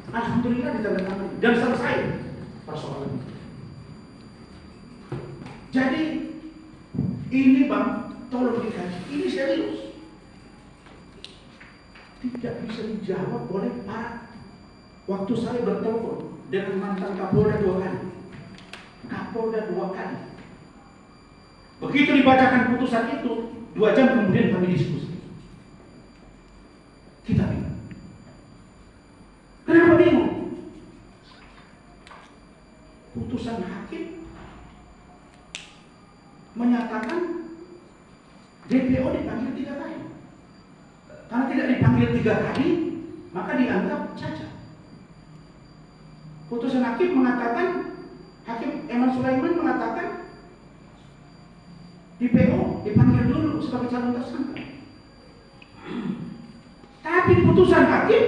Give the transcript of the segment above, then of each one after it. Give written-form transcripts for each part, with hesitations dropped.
Alhamdulillah ditandatangani dan selesai persoalan itu. Jadi ini Bang, tolong dikaji. Ini serius. Tidak bisa dijawab oleh para. Waktu saya bertelepon dengan mantan Kapolda 2 kali. Kapolda 2 kali. Begitu dibacakan putusan itu, 2 jam kemudian kami diskusi. Kita bingung. Kenapa bingung? Putusan hakim menyatakan DPO dipanggil 3 kali. Karena tidak dipanggil 3 kali, maka dianggap cacat. Putusan hakim mengatakan, Hakim Eman Sulaiman mengatakan DPO dipanggil dulu sebagai calon tersangka. Tapi putusan hakim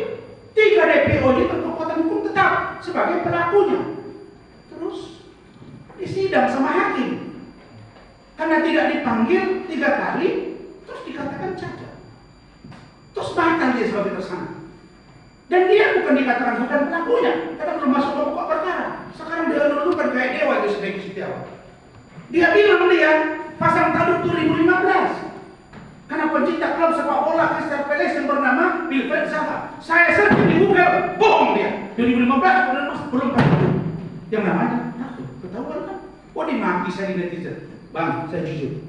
3 DPO ini berkekuatan hukum tetap sebagai pelakunya. Terus disidang sama hakim karena tidak dipanggil 3 kali, terus dikatakan cacat. Terus batal dia sebagai tersangka. Dan dia bukan dikatakan bukan pelakunya, karena belum masuk ke pokok perkara. Sekarang dia lulukan kayak dewa itu sebagai Setiawan. Dia bilang dia pasang tanduk 2015. Karena pencinta klub sepak bola Crystal Palace yang bernama Wilfred Zaha. Saya searching di Google, bohong dia. 2015 belum tahu. Yang namanya takut, ketahuan kan? Oh dimaki saya di netizen. Bang, saya jujur.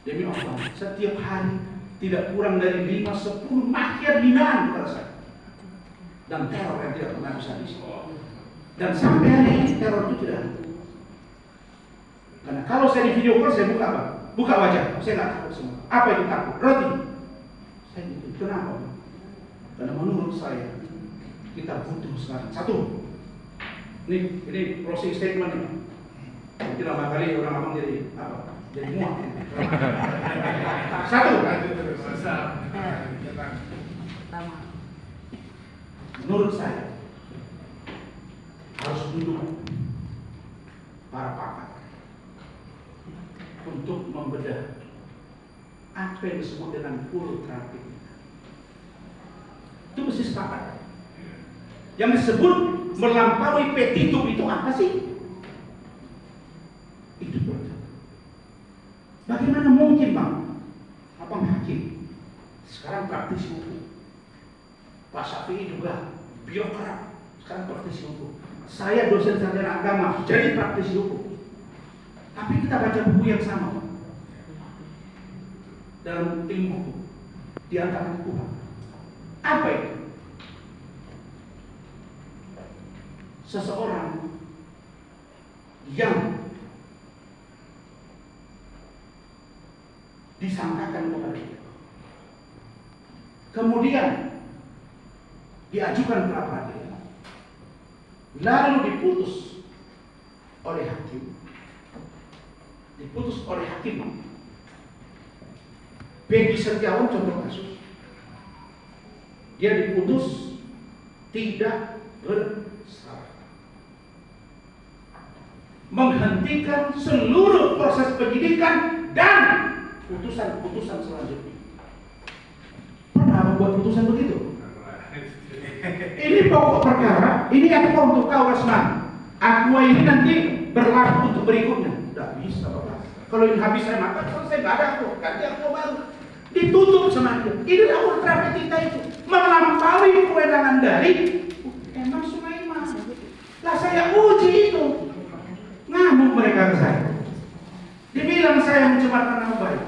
Demi Allah, setiap hari tidak kurang dari 5-10 makian hinaan kepada saya. Dan teror yang tidak pernah bisa diisi. Dan sampai hari ini teror itu tidak ada. Karena kalau saya di video call, saya buka apa? Buka wajah, saya nggak takut semua. Apa itu takut? Roti. Saya gitu. Kenapa? Karena menurut saya kita butuh sekarang. Satu, ini closing statement ini. Nanti lama kali orang abang jadi apa? Jadi muak. Satu. Menurut saya harus duduk para pakar untuk membedah apa yang disebut dengan hulu traffic. Itu mesti sepakat. Yang disebut melampaui petitum itu apa sih? Itu betul. Bagaimana mungkin Bang? Abang hakim, sekarang praktisi hukum. Pak Syafi'i juga birokrat, sekarang praktisi hukum. Saya dosen sarjana agama, jadi praktisi hukum. Tapi kita baca buku yang sama Pak. Dalam ilmu hukum, di antara hukum apa itu? Seseorang yang disangkakan kepada dia, kemudian diajukan pra peradilan, lalu diputus oleh hakim, Peggy Setiawan contoh kasus, dia diputus tidak bersalah, menghentikan seluruh proses penyidikan dan putusan selanjutnya. Pernah membuat putusan begitu? Ini pokok perkara, ini apa untuk kau Rasman? Aku ini nanti berlaku untuk berikutnya. Tidak bisa Bapak. Kalau ini habis saya makan, selesai nggak ada aku, ganti aku baru. Ditutup sama dia. Inilah ultra petita itu melampaui kewenangan dari Eman Sulaiman. Lah saya uji itu, ngamuk mereka ke saya. Dibilang saya mencemarkan nama baik.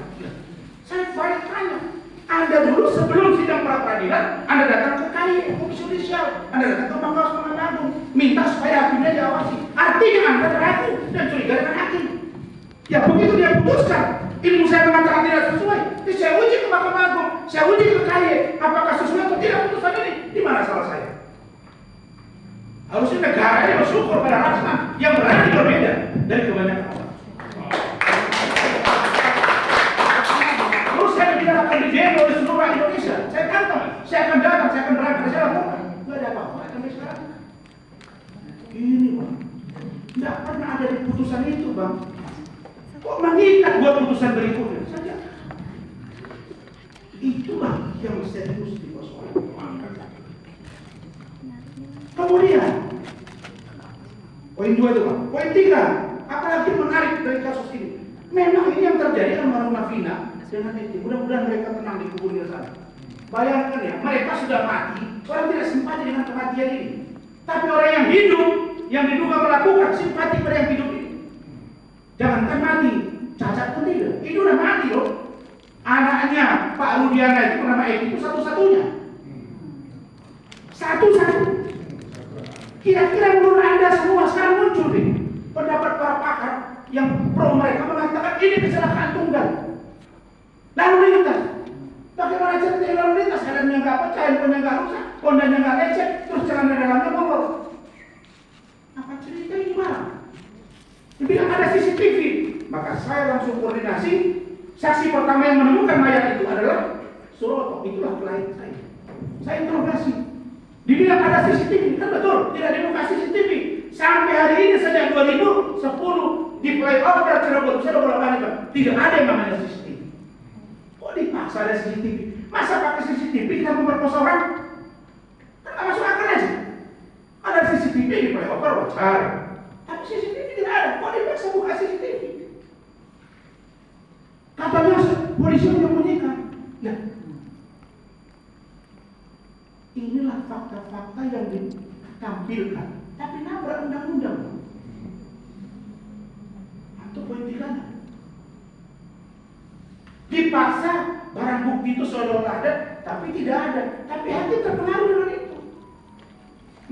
Saya balik tanya, Anda dulu sebelum sidang pra peradilan, Anda datang ke KAI, Komisi Yudisial, Anda datang ke Mahkamah Pengadilan Agung, minta supaya hakimnya diawasi. Artinya Anda ragu dan curiga dengan hakim. Ya begitu dia putuskan, ilmu saya mengatakan tidak sesuai, saya uji ke Mahkamah Agung, saya uji ke KAI, apakah sesuai atau tidak putusan ini? Di mana salah saya? Harusnya negara ini bersyukur pada Rasman yang berani berbeda dari kebanyakan orang. Terus saya tidak akan didemo di seluruh Indonesia. Saya kantong, saya akan datang, saya akan berangkat, saya lakukan. Tidak ada apa-apa sampai sekarang. Ini Bang, tidak pernah ada di putusan itu Bang. Kok mengikat buat putusan berikutnya saja? Itulah yang serius dipersoalkan. Kemudian poin 2 itu Pak. Poin 3, apalagi menarik dari kasus ini. Memang ini yang terjadi almarhumah Vina dengan Eki. Mudah-mudahan mereka tenang di kuburnya sana. Bayangkan ya, mereka sudah mati, orang tidak simpati dengan kematian ini. Tapi orang yang hidup, yang diduga melakukan simpati pada yang hidup ini. Jangankan mati, cacat pun tidak. Ini udah mati loh. Anaknya Pak Rudiana itu bernama Eki itu satu-satunya. Satu-satu. Kira-kira menurut Anda semua sekarang muncul nih pendapat para pakar yang pro mereka mengatakan ini kecelakaan tunggal. Lalu lintas. Bagaimana ceritanya lalu lintas? Kadangnya nggak pecah, handphonenya nggak rusak, hondanya nggak lecet, terus celana dalamnya bongkar. Apa cerita ini malah? Dibilang ada CCTV, maka saya langsung koordinasi. Saksi pertama yang menemukan mayat itu adalah Suroto, itulah klien saya. Saya interogasi. Dibilang ada CCTV, kan betul, tidak dibuka CCTV. Sampai hari ini sejak 2010 di flyover Cirebon, saya udah bolak-balik, tidak ada yang namanya CCTV. Kok dipaksa ada CCTV? Masa pakai CCTV kita memperkosa orang? Kan nggak masuk akal aja. Ada CCTV di flyover wajar, tapi CCTV tidak ada. Kok dipaksa buka CCTV? Katanya polisi menyembunyikan. Nah, inilah fakta-fakta yang ditampilkan, tapi nabrak undang-undang. Atau poin 3, dipaksa barang bukti itu seolah-olah ada, tapi tidak ada. Tapi hakim terpengaruh dengan itu.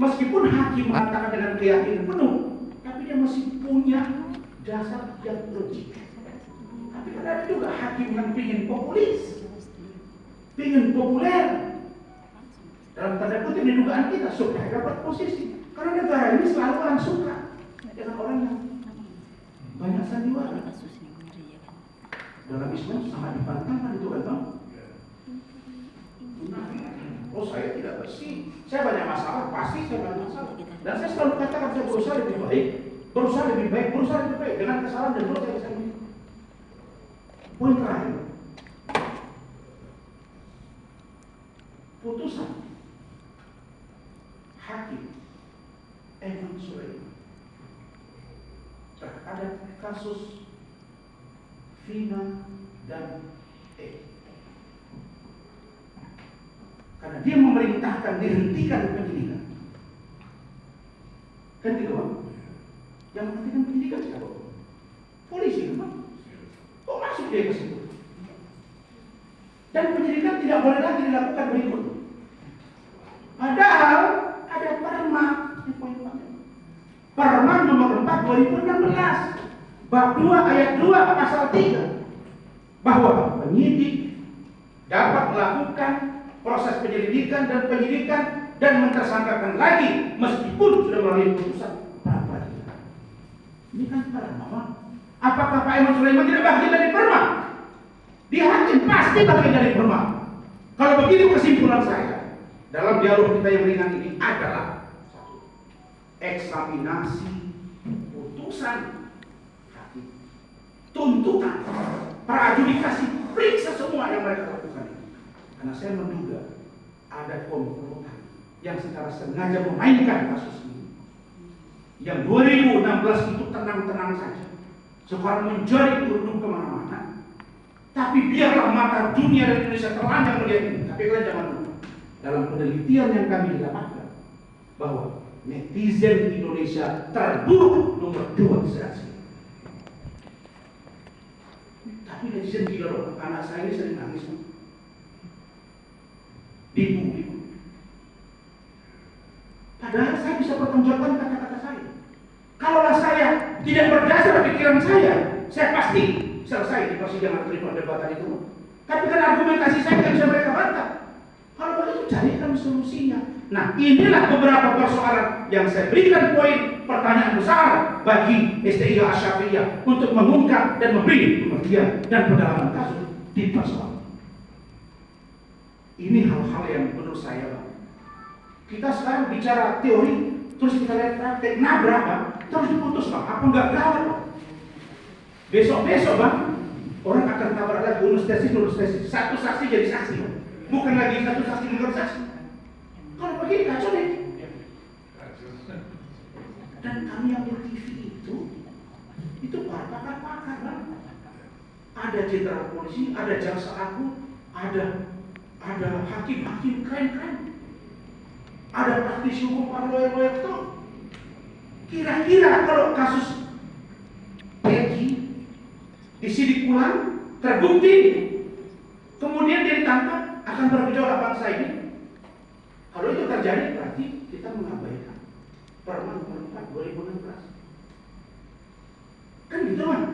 Meskipun hakim mengatakan dengan keyakinan penuh, tapi dia masih punya dasar yang logik. Tapi kan ada juga hakim yang ingin populis, ingin populer. Dalam tanda kutip di dugaan kita supaya dapat posisi. Karena negara ini selalu orang suka dengan orang yang banyak sandiwara. Dalam Islam sangat dipantangkan itu kan Bang. Oh saya tidak bersih, saya banyak masalah, pasti saya banyak masalah. Dan saya selalu katakan saya berusaha lebih baik, berusaha lebih baik dengan kesalahan dan dosa yang saya miliki. Poin terakhir, putusan hakim Eman Sulaiman terhadap kasus Vina dan E. Karena dia memerintahkan dihentikan penyidikan. Kan gitu Bang? Yang menghentikan penyidikan siapa? Polisi kan Bang? Kok masuk dia ke situ? Dan penyidikan tidak boleh lagi dilakukan berikut. Padahal ada perma, Perma nomor 4 2016 bab 2 ayat 2 pasal 3 bahwa penyidik dapat melakukan proses penyelidikan dan mentersangkakan lagi meskipun sudah melalui putusan pra-peradilan. Ini kan perma. Apakah Pak Eman Sulaiman tidak bagian dari perma? Dia hakim pasti bagian dari perma. Kalau begitu kesimpulan saya dalam dialog kita yang ringan ini adalah eksaminasi putusan hakim, tuntutan, praadjudikasi, periksa semua yang mereka lakukan ini. Karena saya menduga ada komplotan yang secara sengaja memainkan kasus ini. Yang 2016 itu tenang-tenang saja, sekarang menjadi tunduk kemana-mana. Tapi biarlah mata dunia dan Indonesia telanjang melihat ini. Tapi kalian jangan lupa, dalam penelitian yang kami dapatkan bahwa netizen Indonesia terburuk nomor 2 di Asia. Tapi netizen gila loh, anak saya ini sering nangis. Dibu. Padahal saya bisa pertanggungjawabkan kata-kata saya. Kalaulah saya tidak berdasar pikiran saya pasti selesai di persidangan terima debatan itu. Tapi kan argumentasi saya tidak bisa mereka bantah. Kalau begitu carikan solusinya. Nah, inilah beberapa persoalan yang saya berikan poin pertanyaan besar bagi STIH Asy-Syafi'iyah untuk mengungkap dan memberi pengertian dan pendalaman kasus di persoalan. Ini hal-hal yang menurut saya, Bang. Kita sekarang bicara teori, terus kita lihat praktek, nabrak, Bang. Terus diputus, Bang. Apa enggak gawat, Bang? Besok-besok, Bang, orang akan tabrak lagi unus tesis. Satu saksi jadi saksi, Bang. Bukan lagi satu saksi menurut saksi. Kalau begini kacau nih. kami yang di TV itu para pakar-pakar, Bang. Ada jenderal polisi, ada jaksa agung, ada hakim-hakim keren-keren, ada praktisi hukum, para lawyer-lawyer top. Kira-kira kalau kasus Peggy disidik ulang, terbukti, kemudian dia ditangkap, akan bergejolak bangsa ini. Kalau itu terjadi, berarti kita mengabaikan Permen Nomor 4 2016. Kan gitu, Bang.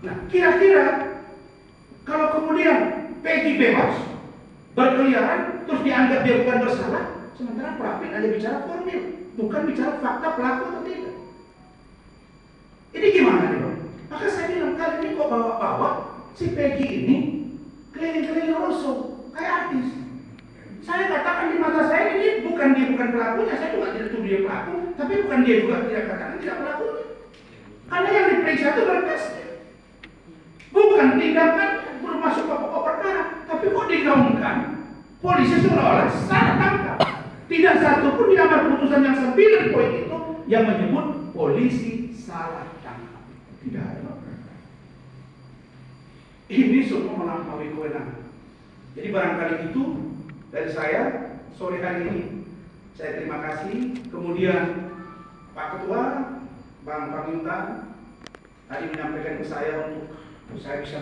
Nah, kira-kira kalau kemudian Peggy bebas berkeliaran, terus dianggap dia bukan bersalah, sementara Pravin hanya bicara formil, bukan bicara fakta pelaku atau tidak. Ini gimana nih, Bang? Maka saya bilang, kali ini kok bawa-bawa si Peggy ini keliling-keliling roadshow kayak artis. Saya katakan di mata saya ini bukan pelakunya, saya juga tidak tuduh dia pelaku, tapi bukan dia juga tidak katakan tidak pelakunya. Karena yang diperiksa itu berkasnya, bukan tindakan belum masuk ke pokok perkara, tapi kok digaungkan polisi seolah-olah salah tangkap. Tidak satu pun di amar putusan yang 9 poin itu yang menyebut polisi salah tangkap. Tidak ada. Ini semua melampaui kewenangan. Jadi barangkali itu dari saya sore hari ini. Saya terima kasih. Kemudian Pak Ketua, Bang Paminta tadi menyampaikan ke saya untuk saya bisa